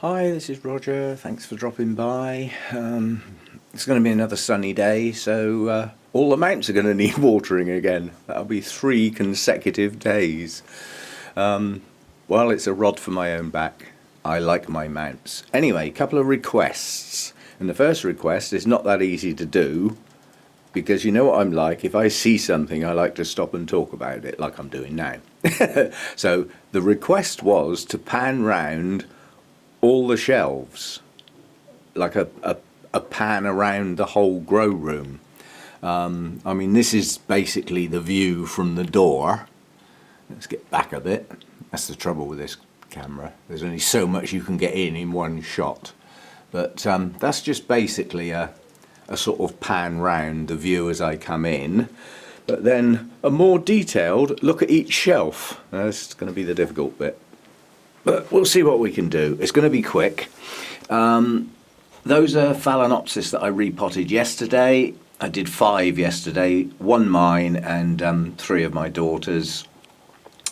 Hi, this is Roger. Thanks for dropping by. It's going to be another sunny day, so all the mounts are going to need watering again. That'll be 3 consecutive days. Well, it's a rod for my own back. I like my mounts. Anyway, couple of requests. And the first request is not that easy to do, because you know what I'm like. If I see something, I like to stop and talk about it, like I'm doing now. So the request was to pan round all the shelves, like a pan around the whole grow room. I mean, this is basically the view from the door. Let's get back a bit. That's the trouble with this camera. There's only so much you can get in one shot. But that's just basically a sort of pan round the view as I come in. But then a more detailed look at each shelf. That's going to be the difficult bit. But we'll see what we can do. It's going to be quick. Those are Phalaenopsis that I repotted yesterday. I did 5 yesterday, 1 mine and 3 of my daughters.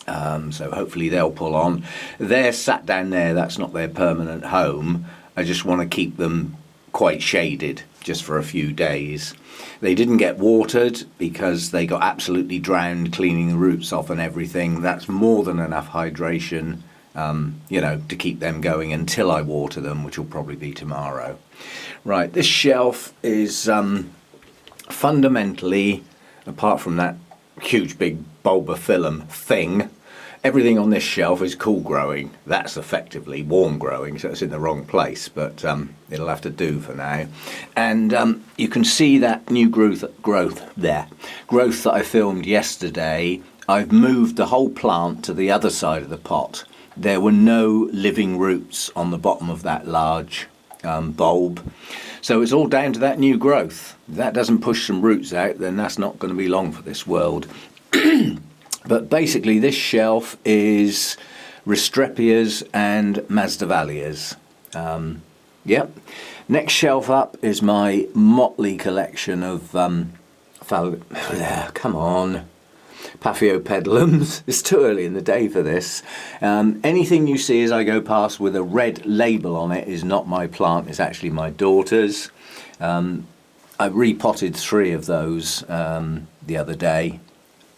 So hopefully they'll pull on. They're sat down there, that's not their permanent home. I just want to keep them quite shaded just for a few days. They didn't get watered because they got absolutely drowned cleaning the roots off and everything. That's more than enough hydration. To keep them going until I water them, which will probably be tomorrow. Right, this shelf is fundamentally, apart from that huge big bulbophyllum thing, everything on this shelf is cool growing. That's effectively warm growing, so it's in the wrong place, but it'll have to do for now. And you can see that new growth that I filmed yesterday. I've moved the whole plant to the other side of the pot. There were no living roots on the bottom of that large bulb. So it's all down to that new growth. If that doesn't push some roots out, then that's not going to be long for this world. But basically this shelf is Restrepias and Masdevallias. Yep. Next shelf up is my motley collection of come on. Paphiopedilums. It's too early in the day for this. Anything you see as I go past with a red label on it is not my plant, it's actually my daughter's. I repotted 3 of those the other day,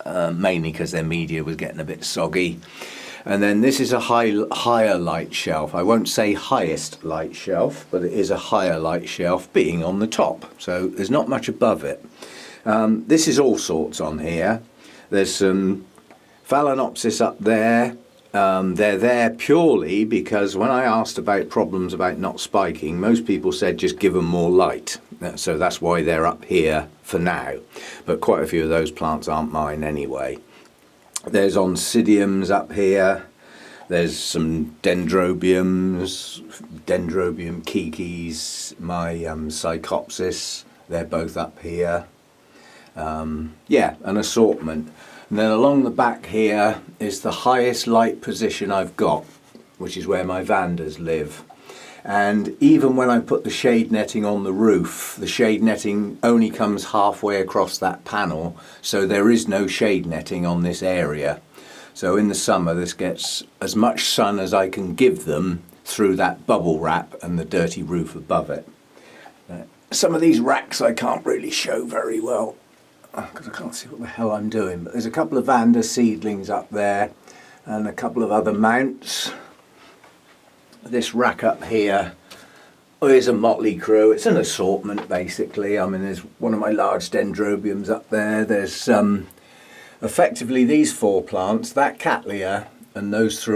mainly because their media was getting a bit soggy. And then this is a higher light shelf. I won't say highest light shelf, but it is a higher light shelf being on the top. So there's not much above it. This is all sorts on here. There's some Phalaenopsis up there. They're there purely because when I asked about problems about not spiking, most people said just give them more light. So that's why they're up here for now. But quite a few of those plants aren't mine anyway. There's Oncidiums up here. There's some Dendrobiums, Dendrobium kikis, my Psychopsis. They're both up here. An assortment. And then along the back here is the highest light position I've got, which is where my Vandas live. And even when I put the shade netting on the roof, the shade netting only comes halfway across that panel, so there is no shade netting on this area. So in the summer this gets as much sun as I can give them through that bubble wrap and the dirty roof above it. Some of these racks I can't really show very well, because I can't see what the hell I'm doing, but there's a couple of Vanda seedlings up there and a couple of other mounts. This rack up here is a motley crew. It's an assortment basically. I mean, there's one of my large Dendrobiums up there. There's effectively these 4 plants, that Cattleya and those 3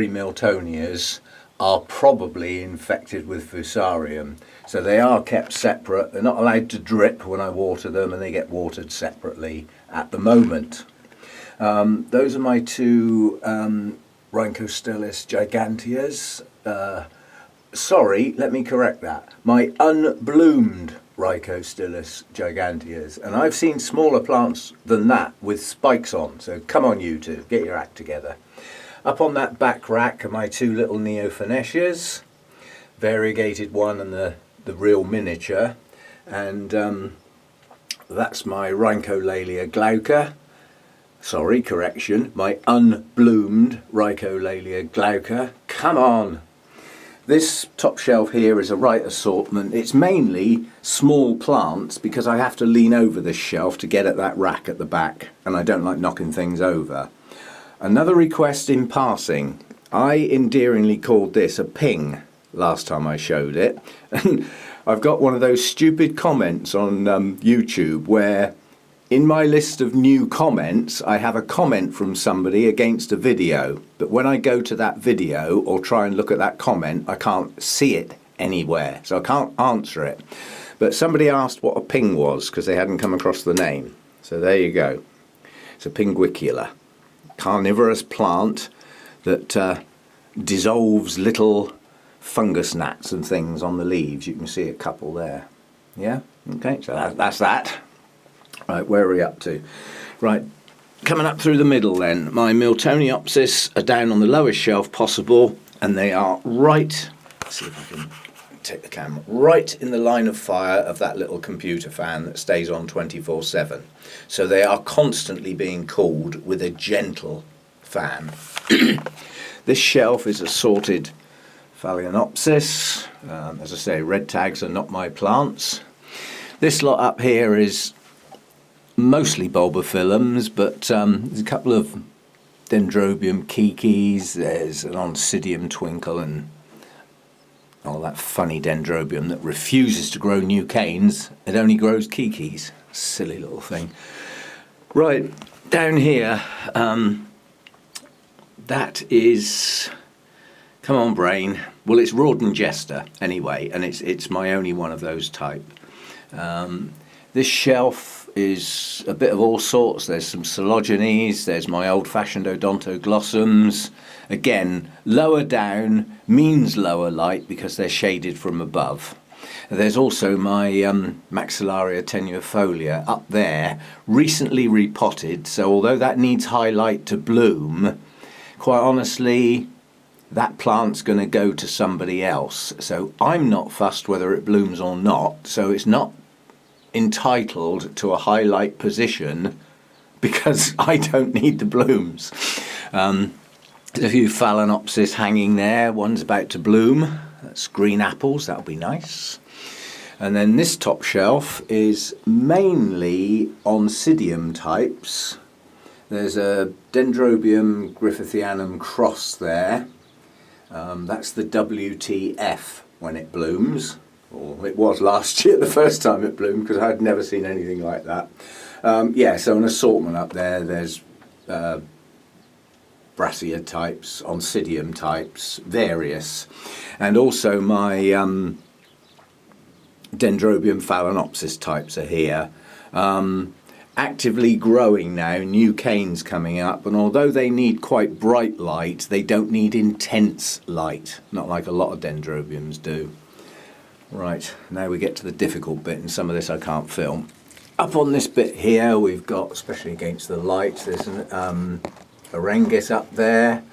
Miltonias are probably infected with Fusarium. So they are kept separate. They're not allowed to drip when I water them, and they get watered separately at the moment. Those are my 2 Rhynchostelis giganteas. Sorry, let me correct that. My unbloomed Rhynchostelis giganteas. And I've seen smaller plants than that with spikes on. So come on, you two, get your act together. Up on that back rack are my 2 little Neophanesias, variegated one and the real miniature, and that's my Rhyncholalia glauca. Sorry, correction, my unbloomed Rhyncholalia glauca. Come on! This top shelf here is a right assortment. It's mainly small plants because I have to lean over this shelf to get at that rack at the back, and I don't like knocking things over. Another request in passing. I endearingly called this a ping last time I showed it. And I've got one of those stupid comments on YouTube where in my list of new comments, I have a comment from somebody against a video, but when I go to that video or try and look at that comment, I can't see it anywhere, so I can't answer it. But somebody asked what a ping was because they hadn't come across the name. So there you go. It's a pinguicula, carnivorous plant that dissolves little fungus gnats and things on the leaves. You can see a couple there. Yeah? Okay, so that's that. Right, where are we up to? Right, coming up through the middle then. My Miltoniopsis are down on the lowest shelf possible, and they are right, let's see if I can take the camera, right in the line of fire of that little computer fan that stays on 24/7. So they are constantly being cooled with a gentle fan. This shelf is assorted Phalaenopsis. As I say, red tags are not my plants. This lot up here is mostly bulbophyllums, but there's a couple of Dendrobium kikis, there's an Oncidium twinkle, and all that funny Dendrobium that refuses to grow new canes. It only grows kikis. Silly little thing. Right, down here, that is, come on brain, well it's Rawdon Jester anyway, and it's my only one of those type. This shelf is a bit of all sorts. There's some Coelogenes, there's my old-fashioned Odontoglossums. Again, lower down means lower light because they're shaded from above. There's also my Maxillaria tenuifolia up there, recently repotted, so although that needs high light to bloom, quite honestly, that plant's going to go to somebody else. So I'm not fussed whether it blooms or not, so it's not entitled to a highlight position because I don't need the blooms. There's a few Phalaenopsis hanging there. One's about to bloom. That's green apples. That'll be nice. And then this top shelf is mainly Oncidium types. There's a Dendrobium griffithianum cross there. That's the WTF when it blooms. Or it was last year, the first time it bloomed, because I had never seen anything like that. Yeah, so an assortment up there. There's Brassia types, Oncidium types, various. And also my Dendrobium Phalaenopsis types are here. Actively growing now, new canes coming up, and although they need quite bright light, they don't need intense light, not like a lot of Dendrobiums do. Right, now we get to the difficult bit, and some of this I can't film. Up on this bit here, we've got, especially against the light, there's an Orangus up there,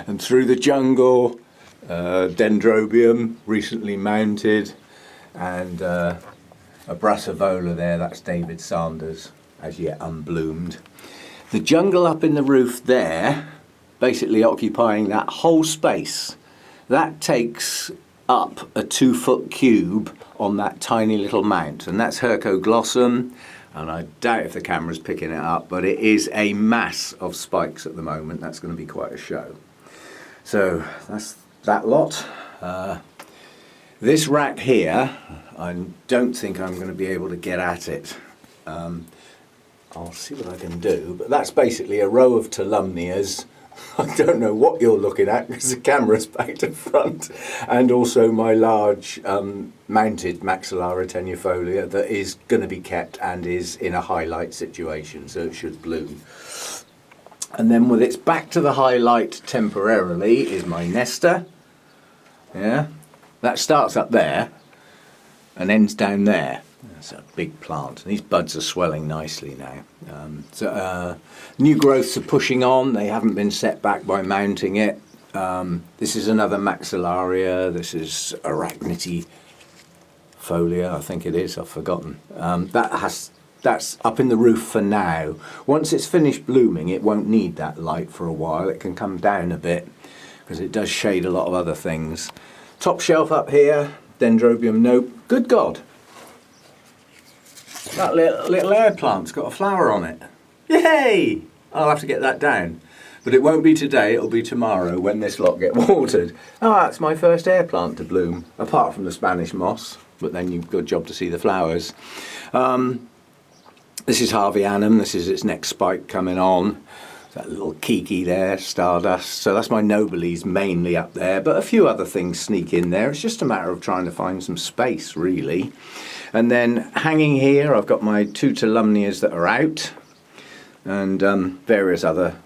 and through the jungle, Dendrobium, recently mounted, and a Brassivola there, that's David Sanders, as yet unbloomed. The jungle up in the roof there, basically occupying that whole space, that takes up a 2-foot cube on that tiny little mount, and that's Hercoglossum, and I doubt if the camera's picking it up, but it is a mass of spikes at the moment. That's going to be quite a show. So that's that lot. This rack here, I don't think I'm going to be able to get at it. I'll see what I can do, but that's basically a row of Tolumnias. I don't know what you're looking at because the camera's back to front, and also my large mounted Maxillaria tenuifolia that is going to be kept and is in a highlight situation, so it should bloom. And then with its back to the highlight temporarily is my Nesta. Yeah, that starts up there and ends down there. That's a big plant. These buds are swelling nicely now. New growths are pushing on. They haven't been set back by mounting it. This is another Maxillaria. This is Arachnidifolia, I think it is. I've forgotten. That's up in the roof for now. Once it's finished blooming, it won't need that light for a while. It can come down a bit because it does shade a lot of other things. Top shelf up here, Dendrobium nope. Good God! That little air plant's got a flower on it. Yay! I'll have to get that down. But it won't be today, it'll be tomorrow when this lot get watered. Oh, that's my first air plant to bloom, apart from the Spanish moss. But then you've got a job to see the flowers. This is Harveyanum. This is its next spike coming on. That little Kiki there, Stardust. So that's my Nobiles mainly up there, but a few other things sneak in there. It's just a matter of trying to find some space, really. And then hanging here, I've got my 2 Tolumnias that are out, and various other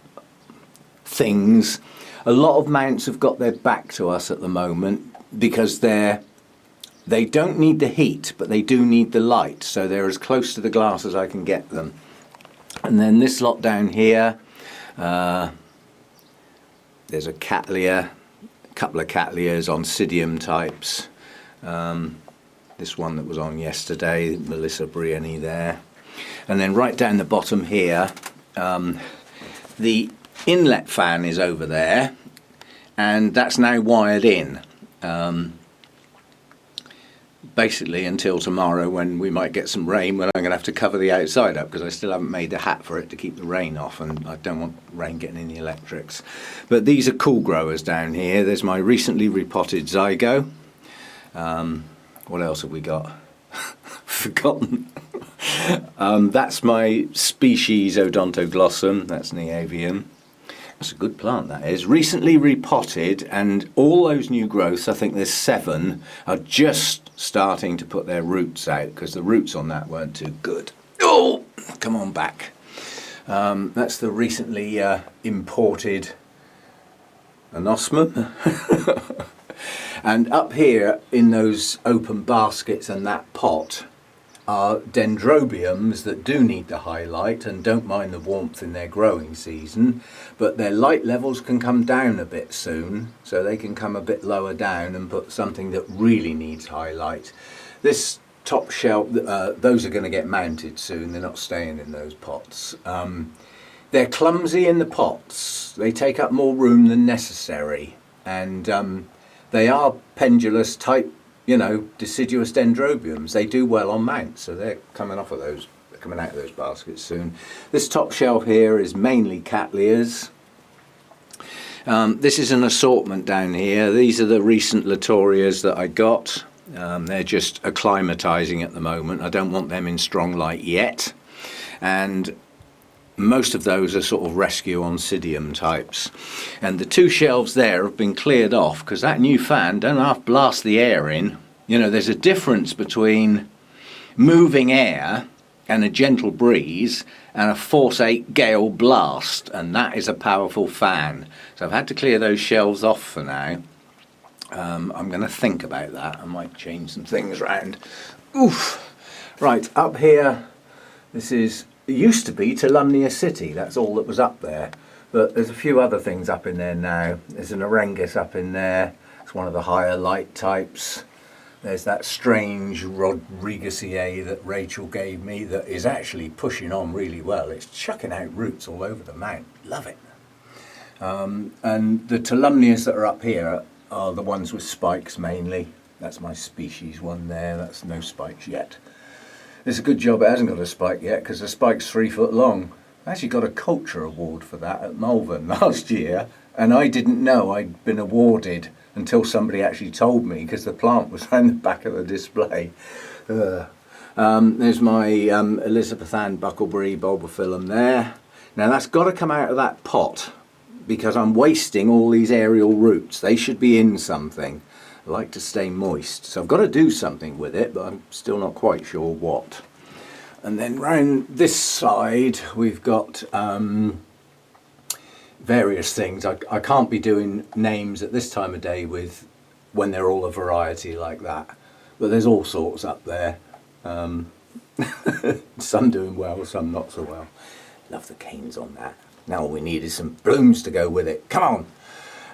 things. A lot of mounts have got their back to us at the moment because they don't need the heat, but they do need the light, so they're as close to the glass as I can get them. And then this lot down here, there's a Cattleya, a couple of Cattleya's Oncidium types. This one that was on yesterday, Melissa Brienne there. And then right down the bottom here, the inlet fan is over there, and that's now wired in. Basically until tomorrow, when we might get some rain, when I'm going to have to cover the outside up because I still haven't made a hat for it to keep the rain off, and I don't want rain getting in the electrics. But these are cool growers down here. There's my recently repotted Zygo. What else have we got? Forgotten. That's my species Odontoglossum. That's Neavium. That's a good plant, that is. Recently repotted, and all those new growths, I think there's 7, are just starting to put their roots out because the roots on that weren't too good. Oh, come on back. That's the recently imported anosmum. And up here in those open baskets and that pot are dendrobiums that do need the highlight and don't mind the warmth in their growing season, but their light levels can come down a bit soon, so they can come a bit lower down and put something that really needs highlight. This top shelf, those are going to get mounted soon. They're not staying in those pots. They're clumsy in the pots. They take up more room than necessary, and they are pendulous type, you know, deciduous dendrobiums. They do well on mounts, so they're coming off of those, they're coming out of those baskets soon. This top shelf here is mainly Cattleyas. This is an assortment down here. These are the recent Latorias that I got. They're just acclimatizing at the moment. I don't want them in strong light yet. And most of those are sort of rescue Oncidium types. And the 2 shelves there have been cleared off because that new fan don't half blast the air in. You know, there's a difference between moving air and a gentle breeze and a force 8 gale blast, and that is a powerful fan. So I've had to clear those shelves off for now. I'm going to think about that. I might change some things around. Oof. Right, up here, this is, it used to be Tolumnia City, that's all that was up there. But there's a few other things up in there now. There's an Orangus up in there. It's one of the higher light types. There's that strange Rodriguesier that Rachel gave me that is actually pushing on really well. It's chucking out roots all over the mount. Love it. And the Tolumnias that are up here are the ones with spikes mainly. That's my species one there. That's no spikes yet. It's a good job it hasn't got a spike yet because the spike's 3 foot long. I actually got a culture award for that at Malvern last year, and I didn't know I'd been awarded until somebody actually told me because the plant was around the back of the display. There's my Elizabeth Ann Buckleberry bulbophyllum there. Now that's got to come out of that pot because I'm wasting all these aerial roots. They should be in something. I like to stay moist, so I've got to do something with it, but I'm still not quite sure what. And then round this side we've got various things. I can't be doing names at this time of day with when they're all a variety like that, but there's all sorts up there. Some doing well, some not so well. Love the canes on that. Now all we need is some blooms to go with it. Come on!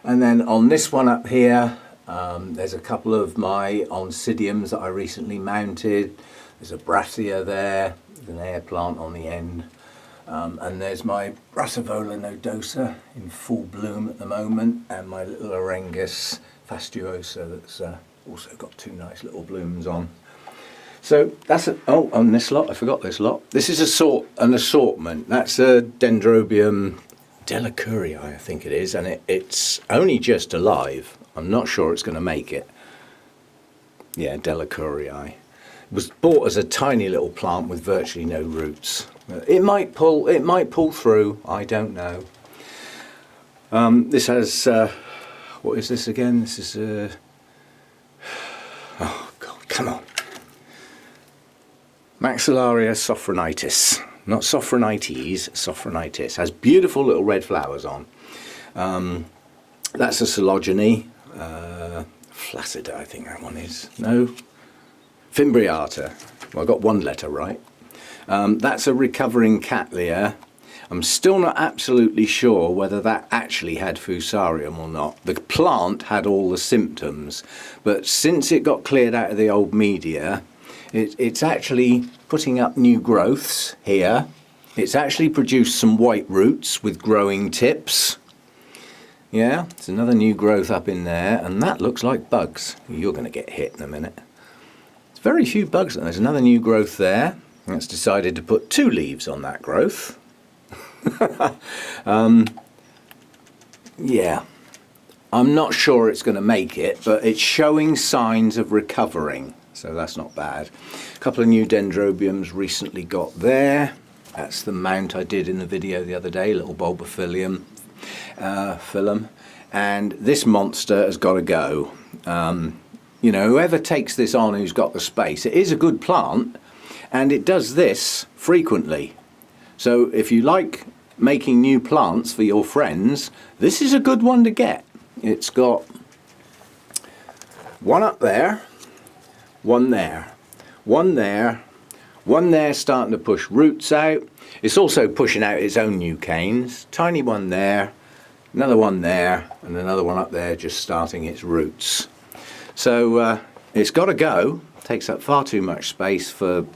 And then on this one up here, there's a couple of my Oncidiums that I recently mounted. There's a Brassia there, with an air plant on the end. And there's my Brassivola nodosa in full bloom at the moment, and my little Orangus fastuosa that's also got two nice little blooms on. So that's on this lot, I forgot this lot. This is an assortment. That's a Dendrobium delacurii, I think it is, and it's only just alive. I'm not sure it's going to make it. Yeah, delacurii. It was bought as a tiny little plant with virtually no roots. It might pull through. I don't know. This has what is this again? This is oh God, come on. Maxillaria sophronitis, not sophronites, sophronitis. Has beautiful little red flowers on. That's a Coelogene, flaccida, I think that one is. No, Fimbriata. Well, I got one letter right. That's a recovering Cattleya. I'm still not absolutely sure whether that actually had Fusarium or not. The plant had all the symptoms, but since it got cleared out of the old media, it's actually putting up new growths here. It's actually produced some white roots with growing tips. Yeah, it's another new growth up in there, and that looks like bugs. You're going to get hit in a minute. There's very few bugs. There's another new growth there. It's decided to put two leaves on that growth. Yeah, I'm not sure it's going to make it, but it's showing signs of recovering. So that's not bad. A couple of new Dendrobiums recently got there. That's the mount I did in the video the other day, little bulbophyllum phyllum. And this monster has got to go. You know, whoever takes this on who's got the space, it is a good plant, and it does this frequently. So if you like making new plants for your friends, this is a good one to get. It's got one up there, one there, one there, one there starting to push roots out. It's also pushing out its own new canes. Tiny one there, another one there, and another one up there just starting its roots. So it's got to go. Takes up far too much space for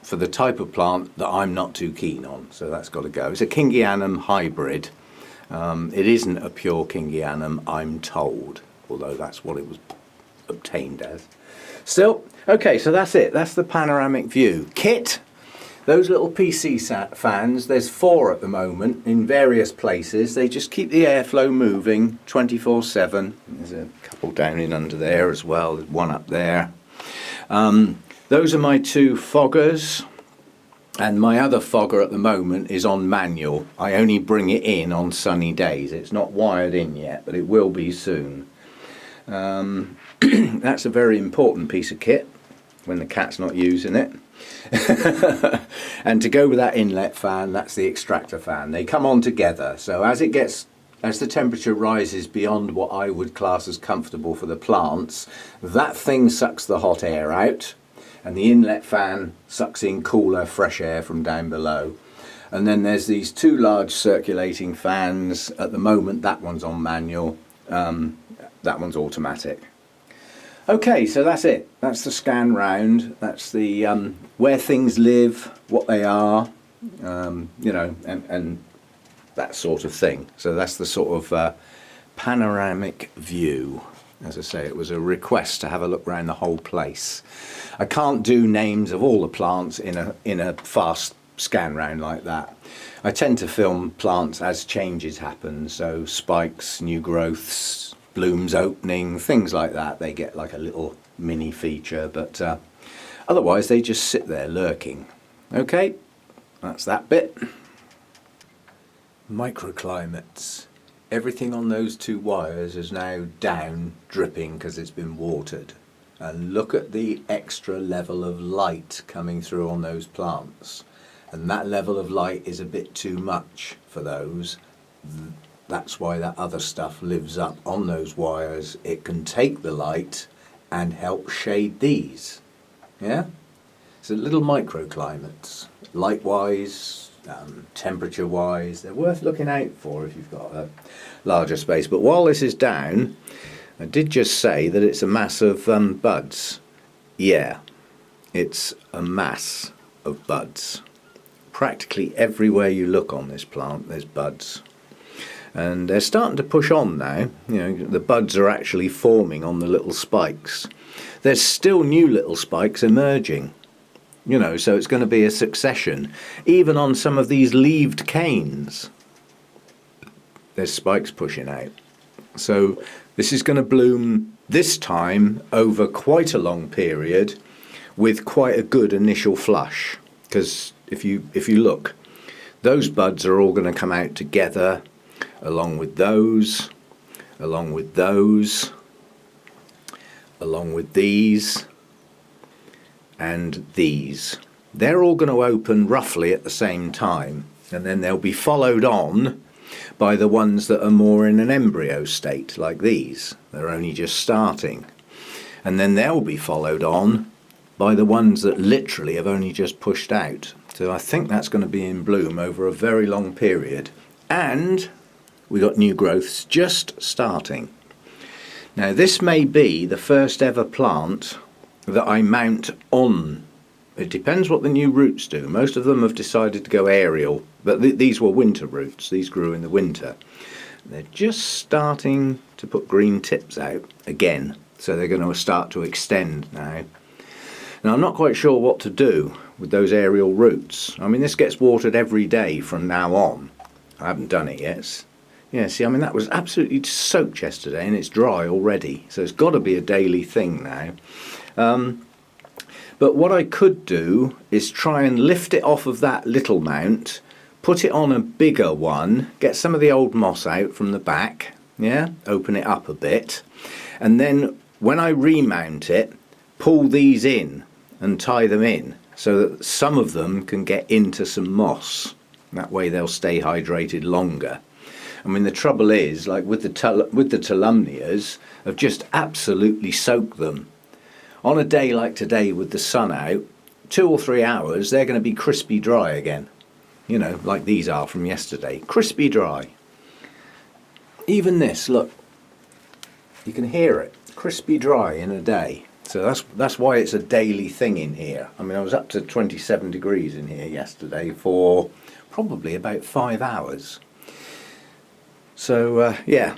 the type of plant that I'm not too keen on. So that's got to go. It's a Kingianum hybrid. It isn't a pure Kingianum, I'm told, although that's what it was obtained as. Still, okay, so that's it. That's the panoramic view. Kit, those little PC fans, there's 4 at the moment in various places. They just keep the airflow moving 24/7. There's a couple down in under there as well. There's one up there. Those are my 2 foggers. And my other fogger at the moment is on manual. I only bring it in on sunny days. It's not wired in yet, but it will be soon. That's a very important piece of kit when the cat's not using it. And to go with that inlet fan, that's the extractor fan. They come on together. So as the temperature rises beyond what I would class as comfortable for the plants, that thing sucks the hot air out, and the inlet fan sucks in cooler, fresh air from down below. And then there's these 2 large circulating fans. At the moment, that one's on manual, that one's automatic. Okay, so that's it. That's the scan round. That's the where things live, what they are, you know, and that sort of thing. So that's the sort of panoramic view. As I say, it was a request to have a look around the whole place. I can't do names of all the plants in a fast scan round like that. I tend to film plants as changes happen, so spikes, new growths, blooms opening, things like that. They get like a little mini feature, but otherwise they just sit there lurking. Okay, that's that bit. Microclimates. Everything on those 2 wires is now down, dripping because it's been watered. And look at the extra level of light coming through on those plants. And that level of light is a bit too much for those. That's why that other stuff lives up on those wires. It can take the light and help shade these. Yeah? So little microclimates. Light-wise, temperature-wise, they're worth looking out for if you've got a larger space. But while this is down, I did just say that it's a mass of buds. Yeah, it's a mass of buds. practically everywhere you look on this plant there's buds. And they're starting to push on now. You know, the buds are actually forming on the little spikes. There's still new little spikes emerging. You know, so it's going to be a succession. Even on some of these leaved canes, there's spikes pushing out. So this is going to bloom this time over quite a long period with quite a good initial flush. Because if you look, those buds are all going to come out together, along with those, along with those, along with these, and these. They're all going to open roughly at the same time, and then they'll be followed on by the ones that are more in an embryo state, like these. They're only just starting. And then they'll be followed on by the ones that literally have only just pushed out. So I think that's going to be in bloom over a very long period. And we got new growths just starting. Now this may be the first ever plant that I mount on. It depends what the new roots do. Most of them have decided to go aerial, but these were winter roots. These grew in the winter. They're just starting to put green tips out again, so they're going to start to extend now. Now I'm not quite sure what to do with those aerial roots. I mean, this gets watered every day from now on. I haven't done it yet. Yeah, see, I mean, that was absolutely soaked yesterday and it's dry already, so it's got to be a daily thing now. But what I could do is try and lift it off of that little mount, put it on a bigger one, get some of the old moss out from the back, yeah, open it up a bit, and then when I remount it, pull these in and tie them in so that some of them can get into some moss. That way they'll stay hydrated longer. I mean, the trouble is, like with the Tolumnias, I've just absolutely soaked them. On a day like today with the sun out, 2 or 3 hours, they're going to be crispy dry again. You know, like these are from yesterday. Crispy dry. Even this, look. You can hear it. Crispy dry in a day. So that's why it's a daily thing in here. I mean, I was up to 27 degrees in here yesterday for probably about 5 hours. So, yeah,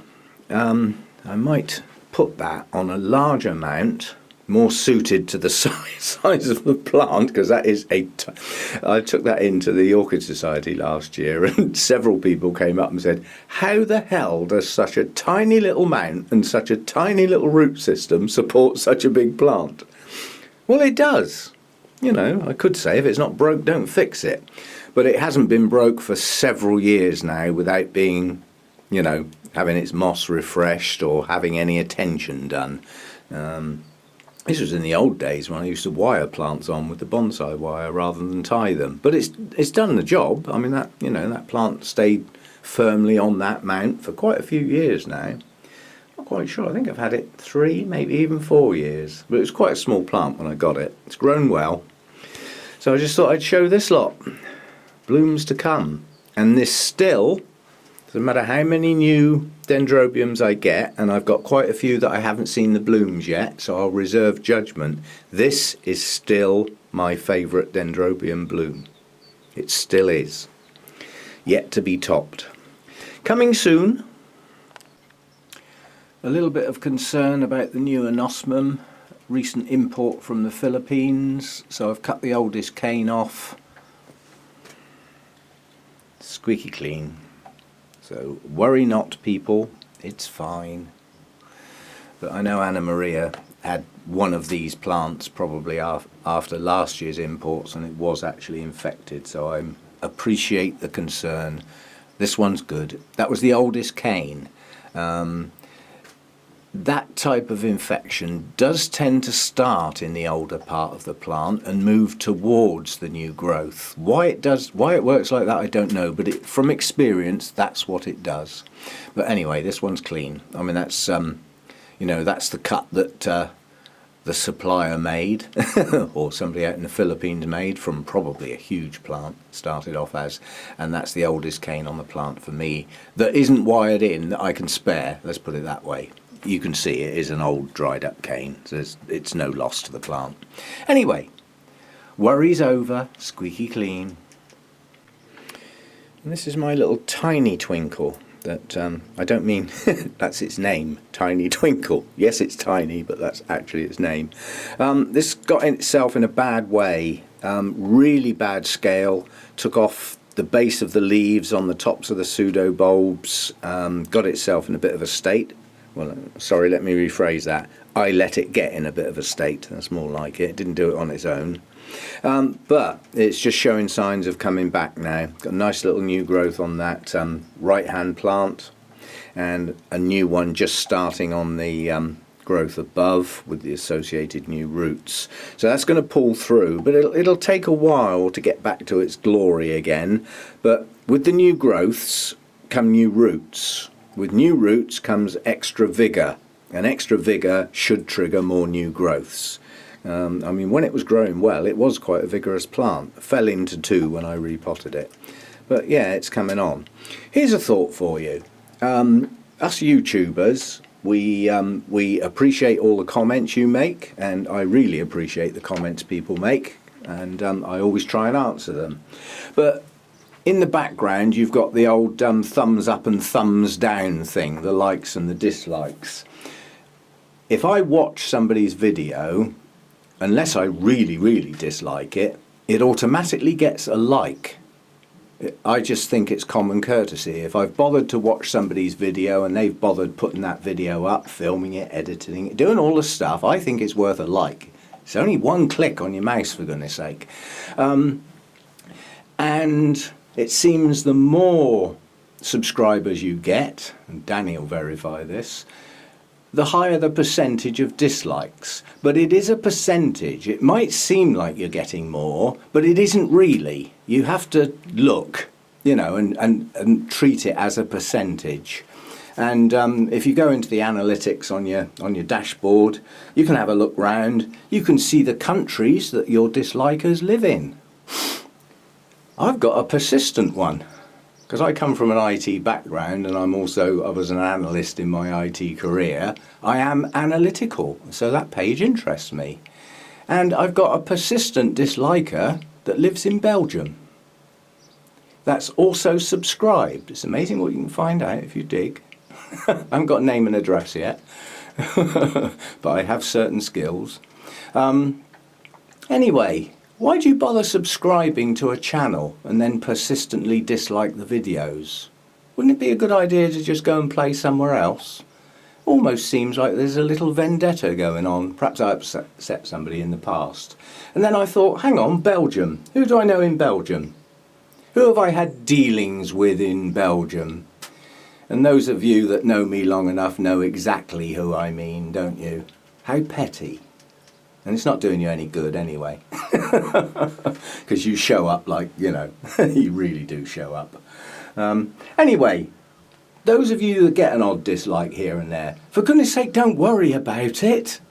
I might put that on a larger mount, more suited to the size of the plant, because that is I took that into the Orchid Society last year and several people came up and said, how the hell does such a tiny little mount and such a tiny little root system support such a big plant? Well, it does. You know, I could say if it's not broke, don't fix it. But it hasn't been broke for several years now without being, you know, having its moss refreshed or having any attention done. This was in the old days when I used to wire plants on with the bonsai wire rather than tie them. But it's done the job. I mean, that, you know, that plant stayed firmly on that mount for quite a few years now. Not quite sure. I think I've had it 3, maybe even 4 years. But it was quite a small plant when I got it. It's grown well. So I just thought I'd show this lot. Blooms to come. And this still, doesn't matter how many new dendrobiums I get, and I've got quite a few that I haven't seen the blooms yet, so I'll reserve judgment. This is still my favourite dendrobium bloom. It still is. Yet to be topped. Coming soon, a little bit of concern about the new anosmum, recent import from the Philippines, so I've cut the oldest cane off. Squeaky clean. So worry not, people, it's fine. But I know Anna Maria had one of these plants probably after last year's imports, and it was actually infected, so I appreciate the concern. This one's good. That was the oldest cane. That type of infection does tend to start in the older part of the plant and move towards the new growth. Why it works like that, I don't know, but from experience, that's what it does. But anyway, this one's clean. I mean, that's you know, that's the cut that the supplier made, or somebody out in the Philippines made from probably a huge plant, started off as, and that's the oldest cane on the plant for me that isn't wired in, that I can spare. Let's put it that way. You can see it is an old dried up cane, so it's no loss to the plant. Anyway, worries over, squeaky clean. And this is my little Tiny Twinkle. That I don't mean that's its name, Tiny Twinkle. Yes, it's tiny, but that's actually its name. This got itself in a bad way, really bad scale, took off the base of the leaves on the tops of the pseudobulbs, got itself in a bit of a state. Well, sorry, let me rephrase that. I let it get in a bit of a state, that's more like it. It didn't do it on its own. But it's just showing signs of coming back now. Got a nice little new growth on that right hand plant, and a new one just starting on the growth above with the associated new roots. So that's going to pull through, but it'll take a while to get back to its glory again. But with the new growths come new roots. With new roots comes extra vigour, and extra vigour should trigger more new growths. I mean, when it was growing well, it was quite a vigorous plant. It fell into two when I repotted it. But yeah, it's coming on. Here's a thought for you. Us YouTubers, we appreciate all the comments you make, and I really appreciate the comments people make, and I always try and answer them. But in the background, you've got the old thumbs up and thumbs down thing, the likes and the dislikes. If I watch somebody's video, unless I really dislike it, it automatically gets a like. I just think it's common courtesy. If I've bothered to watch somebody's video and they've bothered putting that video up, filming it, editing it, doing all the stuff, I think it's worth a like. It's only one click on your mouse, for goodness sake. And it seems the more subscribers you get, and Danny will verify this, the higher the percentage of dislikes. But it is a percentage. It might seem like you're getting more, but it isn't really. You have to look, you know, and treat it as a percentage. And if you go into the analytics on your dashboard, you can have a look round. You can see the countries that your dislikers live in. I've got a persistent one, because I come from an IT background, and I was an analyst in my IT career. I am analytical, so that page interests me. And I've got a persistent disliker that lives in Belgium. That's also subscribed. It's amazing what you can find out if you dig. I haven't got a name and address yet, but I have certain skills. Anyway, why do you bother subscribing to a channel and then persistently dislike the videos? Wouldn't it be a good idea to just go and play somewhere else? Almost seems like there's a little vendetta going on. Perhaps I upset somebody in the past. And then I thought, hang on, Belgium. Who do I know in Belgium? Who have I had dealings with in Belgium? And those of you that know me long enough know exactly who I mean, don't you? How petty. And it's not doing you any good anyway. Because you show up like, you know, you really do show up. Anyway, those of you that get an odd dislike here and there, for goodness sake, don't worry about it.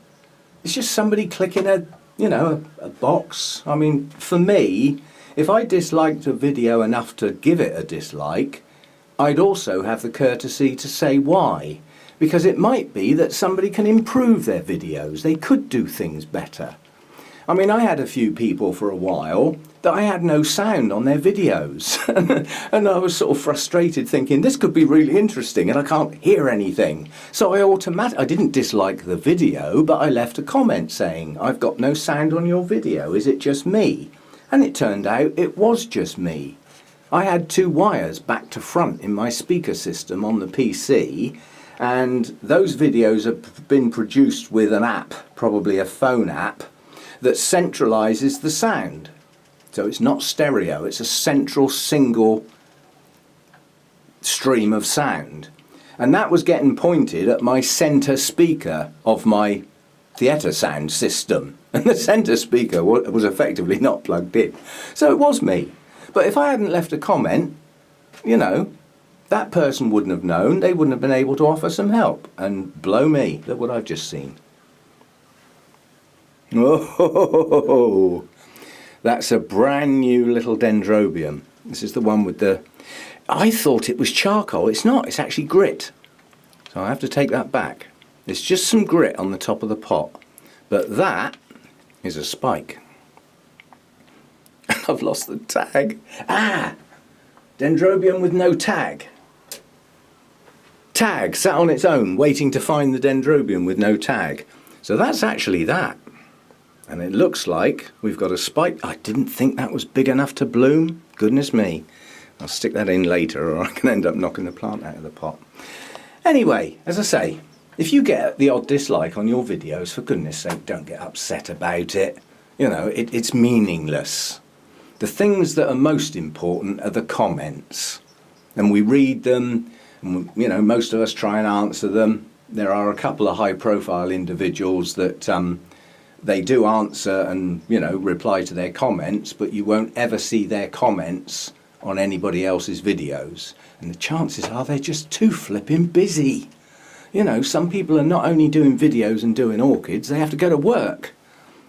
It's just somebody clicking a box. I mean, for me, if I disliked a video enough to give it a dislike, I'd also have the courtesy to say why. Because it might be that somebody can improve their videos. They could do things better. I mean, I had a few people for a while that I had no sound on their videos. And I was sort of frustrated thinking, this could be really interesting and I can't hear anything. So I didn't dislike the video, but I left a comment saying, I've got no sound on your video. Is it just me? And it turned out it was just me. I had two wires back to front in my speaker system on the PC, and those videos have been produced with an app, probably a phone app, that centralises the sound. So it's not stereo, it's a central single stream of sound. And that was getting pointed at my centre speaker of my theatre sound system. And the centre speaker was effectively not plugged in. So it was me. But if I hadn't left a comment, you know, that person wouldn't have known, they wouldn't have been able to offer some help. And blow me, look what I've just seen. Oh, that's a brand new little dendrobium. This is the one with the... I thought it was charcoal. It's not, it's actually grit. So I have to take that back. It's just some grit on the top of the pot. But that is a spike. I've lost the tag. Ah! Dendrobium with no tag. Tag sat on its own, waiting to find the dendrobium with no tag. So that's actually that. And it looks like we've got a spike. I didn't think that was big enough to bloom. Goodness me. I'll stick that in later or I can end up knocking the plant out of the pot. Anyway, as I say, if you get the odd dislike on your videos, for goodness sake, don't get upset about it. You know, it's meaningless. The things that are most important are the comments. And we read them, and, you know, most of us try and answer them. There are a couple of high-profile individuals that they do answer and, you know, reply to their comments, but you won't ever see their comments on anybody else's videos. And the chances are they're just too flipping busy. You know, some people are not only doing videos and doing orchids, they have to go to work.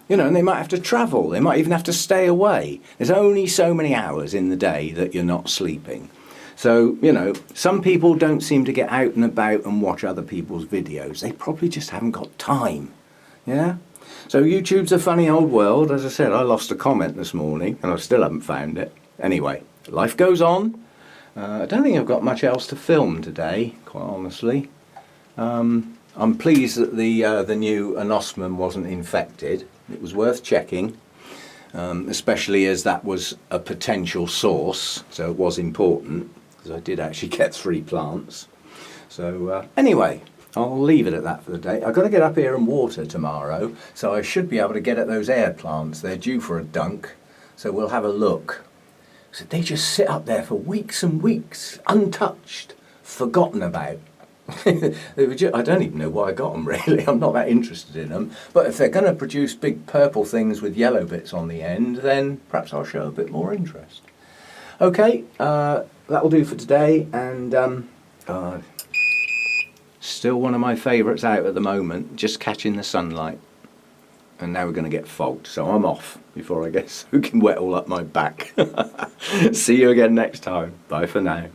You know, and they might have to travel. They might even have to stay away. There's only so many hours in the day that you're not sleeping. So, you know, some people don't seem to get out and about and watch other people's videos. They probably just haven't got time. Yeah? So YouTube's a funny old world. As I said, I lost a comment this morning and I still haven't found it. Anyway, life goes on. I don't think I've got much else to film today, quite honestly. I'm pleased that the new anosmum wasn't infected. It was worth checking, especially as that was a potential source, so it was important, because I did actually get 3 plants. So anyway, I'll leave it at that for the day. I've got to get up here and water tomorrow, so I should be able to get at those air plants. They're due for a dunk, so we'll have a look. So they just sit up there for weeks and weeks, untouched, forgotten about. I don't even know why I got them, really. I'm not that interested in them. But if they're going to produce big purple things with yellow bits on the end, then perhaps I'll show a bit more interest. Okay, that'll do for today. And still one of my favourites out at the moment, just catching the sunlight. And now we're going to get fogged, so I'm off before I get soaking wet all up my back. See you again next time. Bye for now.